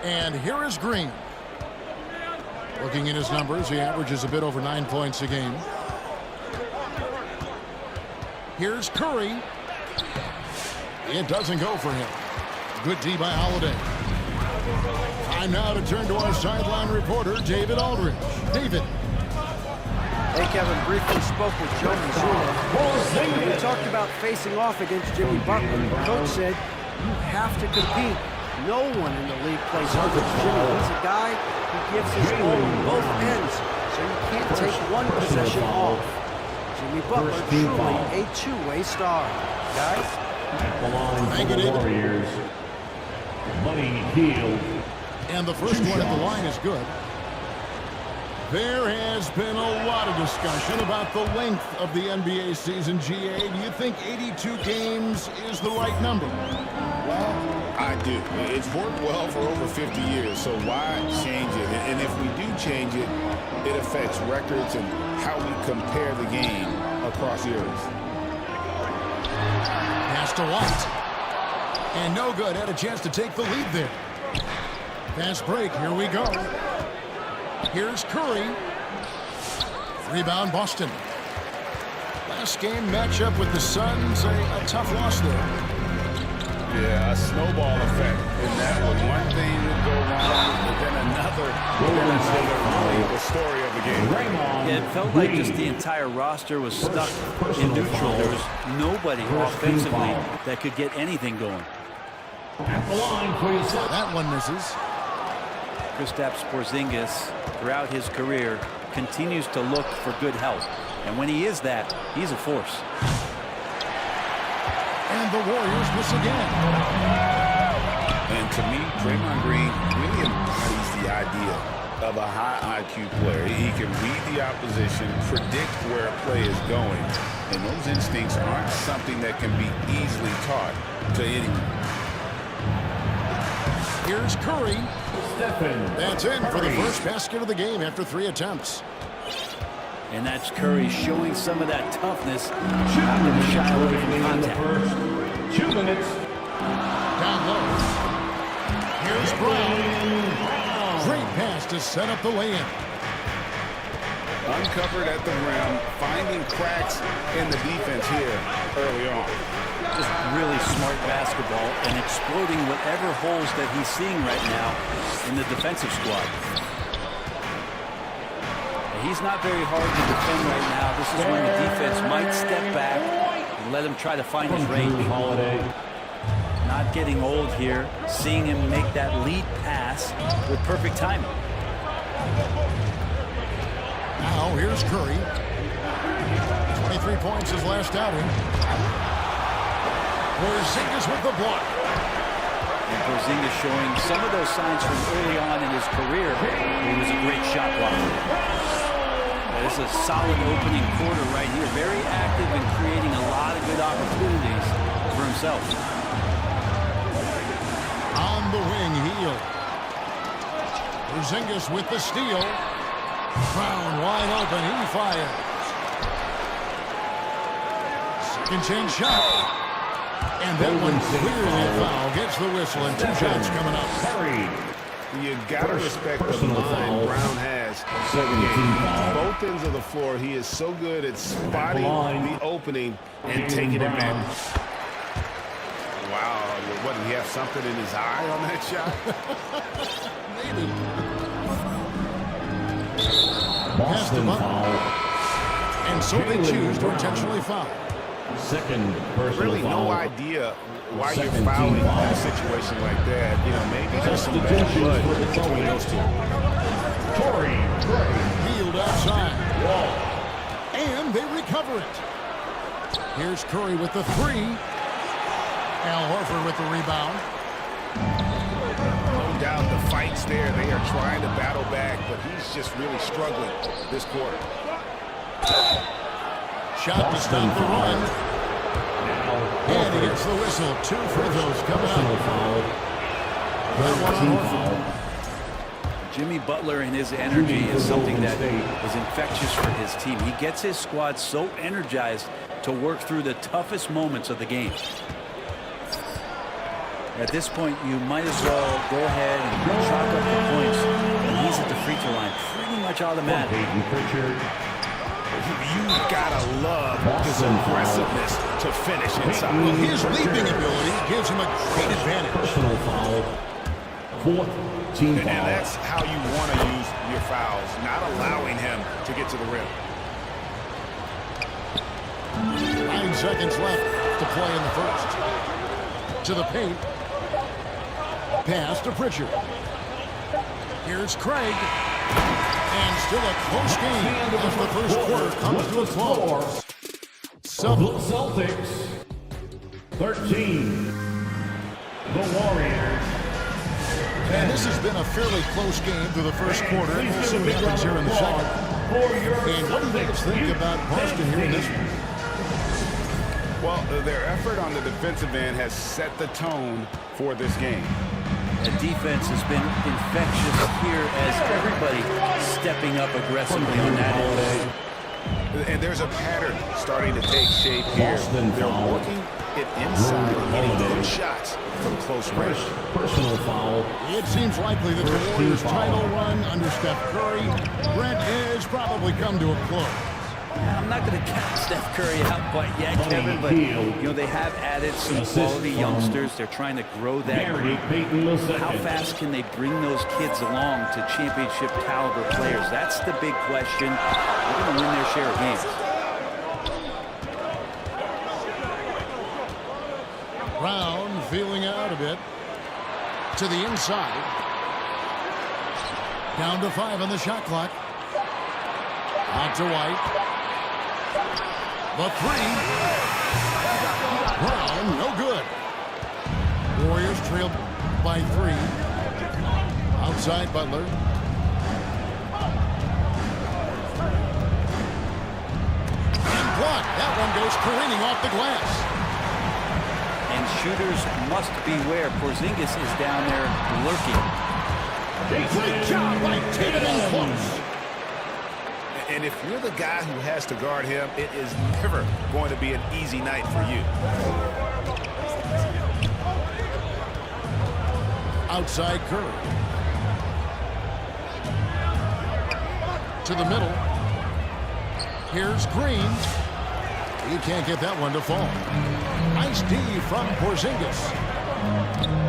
And here is Green. Looking at his numbers, he averages a bit over 9 points a game. Here's Curry. It doesn't go for him. Good D by Holiday. Time now to turn to our sideline reporter, David Aldridge. David. Hey, Kevin, briefly spoke with Joe Mazzulla. We talked about facing off against Jimmy Butler. The coach said, you have to compete. No one in the league plays hard with Jimmy. He's a guy who gives his all on both ends, so you can't take one possession off. Jimmy Butler, truly a two-way star. Guys? Thank you, David. Warriors. Money Hield. And the first one at the line is good. There has been a lot of discussion about the length of the NBA season, GA. Do you think 82 games is the right number? Well, I do. It's worked well for over 50 years, so why change it? And if we do change it, it affects records and how we compare the game across years. Pass to White. And no good. Had a chance to take the lead there. Fast break. Here we go. Here's Curry. Rebound, Boston. Last game matchup with the Suns. A tough loss there. Yeah, a snowball effect in that one. One thing would go wrong, but then another. Really the story of the game. Yeah, it felt like just the entire roster was stuck in neutral. There was nobody offensively that could get anything going. At the line for you. That one misses. Kristaps Porzingis, throughout his career, continues to look for good help. And when he is that, he's a force. And the Warriors miss again. And to me, Draymond Green really embodies the idea of a high IQ player. He can read the opposition, predict where a play is going, and those instincts aren't something that can be easily taught to anyone. Here's Curry. That's in for the first basket of the game after 3 attempts. And that's Curry showing some of that toughness. Not going to shy away from contact. 2 minutes. Down low. Here's Brown. Great pass to set up the lay-in. Uncovered at the rim, finding cracks in the defense here early on. Just really smart basketball and exploiting whatever holes that he's seeing right now in the defensive squad. He's not very hard to defend right now. This is when the defense might step back and let him try to find his range. Not getting old here, seeing him make that lead pass with perfect timing. Now here's Curry. 23 points his last outing. Porzingis with the block. And Porzingis showing some of those signs from early on in his career. He was a great shot blocker. This is a solid opening quarter right here. Very active and creating a lot of good opportunities for himself. On the wing, Hield. Porzingis with the steal. Brown wide open. He fires. Second chance shot. And that one clearly a foul. Gets the whistle and 2 shots coming up. You got to respect the mind Brown has. Both ends of the floor, he is so good at spotting the opening and taking advantage. Wow, what, did he have something in his eye on that shot? Maybe. Pass to Butler. And so they choose to intentionally foul. Second personal Really foul. no idea why you're fouling in a situation like that. You know, maybe there's some bad blood between those two. Hield outside. And they recover it. Here's Curry with the 3. Al Horford with the rebound. No doubt the fight's there. They are trying to battle back, but he's just really struggling this quarter. Shot to stop the run. And he gets the whistle. 2 free throws coming out. Jimmy Butler and his energy is something that is infectious for his team. He gets his squad so energized to work through the toughest moments of the game. At this point, you might as well go ahead and chalk up the points when he's at the free throw line. Pretty much automatic. You gotta love his aggressiveness to finish inside. Well, his leaping ability gives him a great advantage. Personal foul. Fourth team And foul. that's how you want to use your fouls, not allowing him to get to the rim. 9 seconds left to play in the first. To the paint. Pass to Pritchard. Here's Craig. And still a close game as the first quarter comes to a close. Celtics 13. The Warriors. And this has been a fairly close game through the first quarter. We'll see what happens here in the second. And what do you guys think about Boston here in this one? Well, their effort on the defensive end has set the tone for this game. The defense has been infectious here as everybody stepping up aggressively on that end. And there's a pattern starting to take shape here. They're working it inside and getting good shots from close range. Personal foul. It seems likely that the Warriors' title run under Steph Curry, Brent, has probably come to a close. I'm not going to count Steph Curry out quite yet, Kevin, but they have added some quality youngsters. They're trying to grow that group. How fast can they bring those kids along to championship caliber players? That's the big question. They're going to win their share of games. Brown feeling out a bit. To the inside. Down to 5 on the shot clock. Out to White. The 3. Brown, no good. Warriors trailed by 3. Outside Butler. And blocked. That one goes careening off the glass. And shooters must beware. Porzingis is down there lurking. Great job by Tatum and close. And if you're the guy who has to guard him, it is never going to be an easy night for you. Outside Curry. To the middle. Here's Green. He can't get that one to fall. Nice D from Porzingis.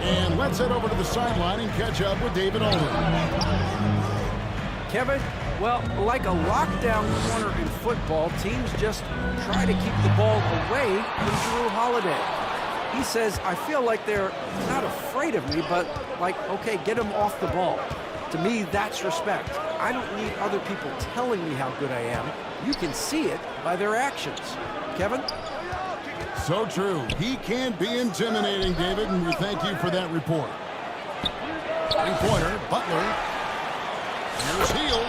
And let's head over to the sideline and catch up with David Olin. Kevin, well, like a lockdown corner in football, teams just try to keep the ball away from Jrue Holiday. He says, I feel like they're not afraid of me, but like, okay, get him off the ball. To me, that's respect. I don't need other people telling me how good I am. You can see it by their actions. Kevin? So true. He can be intimidating, David, and we thank you for that report. Three-pointer, Butler. Here's Hield.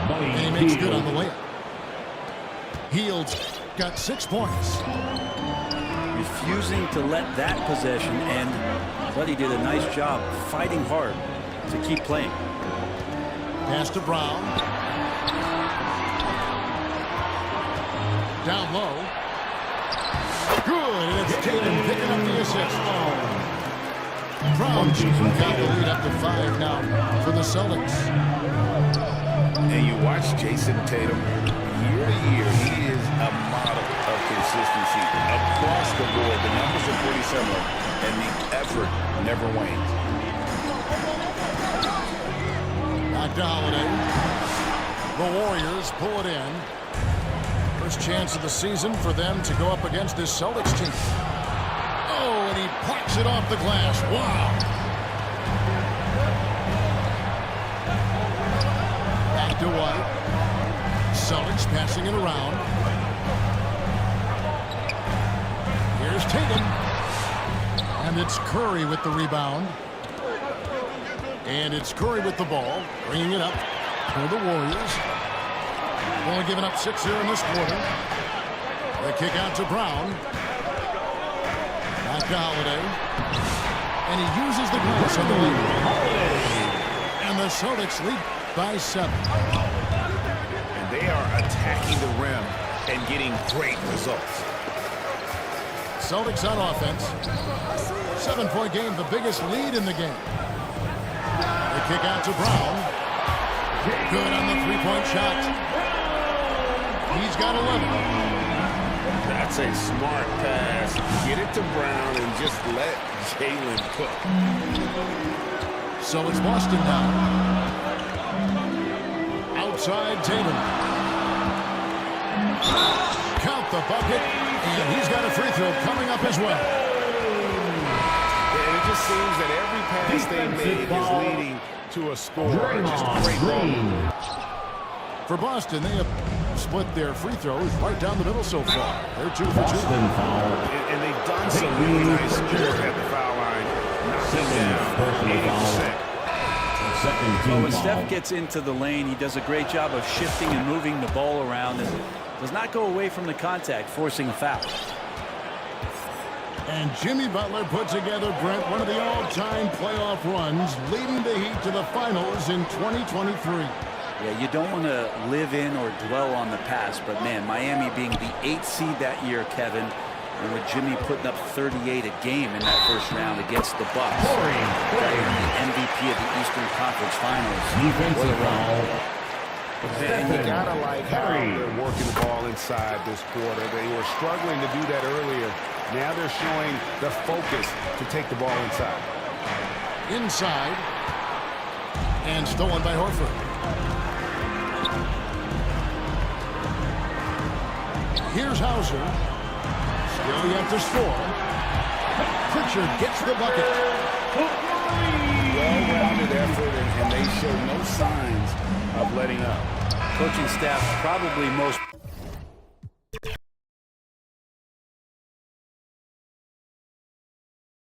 And he makes good on the layup. Hield's got 6 points. Refusing to let that possession end, but he did a nice job fighting hard to keep playing. Pass to Brown. Down low. Good, and it's Tatum picking up the assist. Brown's got the lead up to 5 now for the Celtics. And you watch Jason Tatum year to year. He is a model of consistency across the board. The numbers are pretty similar, and the effort never wanes. Back to Holiday. The Warriors pull it in. First chance of the season for them to go up against this Celtics team. Oh, and he pops it off the glass. Wow. Back to White. Celtics passing it around. Here's Tatum. And it's Curry with the rebound. And it's Curry with the ball, bringing it up for the Warriors. Only giving up 6 here in this quarter. The kick out to Brown. Back to Holiday. And he uses the glass on the lead. And the Celtics lead by 7. And they are attacking the rim and getting great results. Celtics on offense. 7-point game, the biggest lead in the game. They kick out to Brown. Good on the three-point shot. He's got 11. That's a smart pass. Get it to Brown and just let Jalen cook. So it's Boston now. Outside Tatum. Count the bucket, and he's got a free throw coming up as well. And it just seems that every pass they make is leading to a score. Just great ball. For Boston, they have split their free throws right down the middle so far. They're 2 for 2. And they've done some really nice work at the foul line, knocking down 80%. Well, when Steph gets into the lane, he does a great job of shifting and moving the ball around and does not go away from the contact, forcing a foul. And Jimmy Butler put together, Brent, one of the all-time playoff runs, leading the Heat to the finals in 2023. Yeah, you don't want to live in or dwell on the past, but man, Miami being the 8th seed that year, Kevin, and with Jimmy putting up 38 a game in that first round against the Bucks, the MVP of the Eastern Conference Finals. What a run. And you gotta like how they're working the ball inside this quarter. They were struggling to do that earlier. Now they're showing the focus to take the ball inside. Inside. And stolen by Horford. Here's Hauser. Still yet to score. Pritchard gets the bucket. Well-rounded effort, and they show no signs of letting up. Coaching staff probably most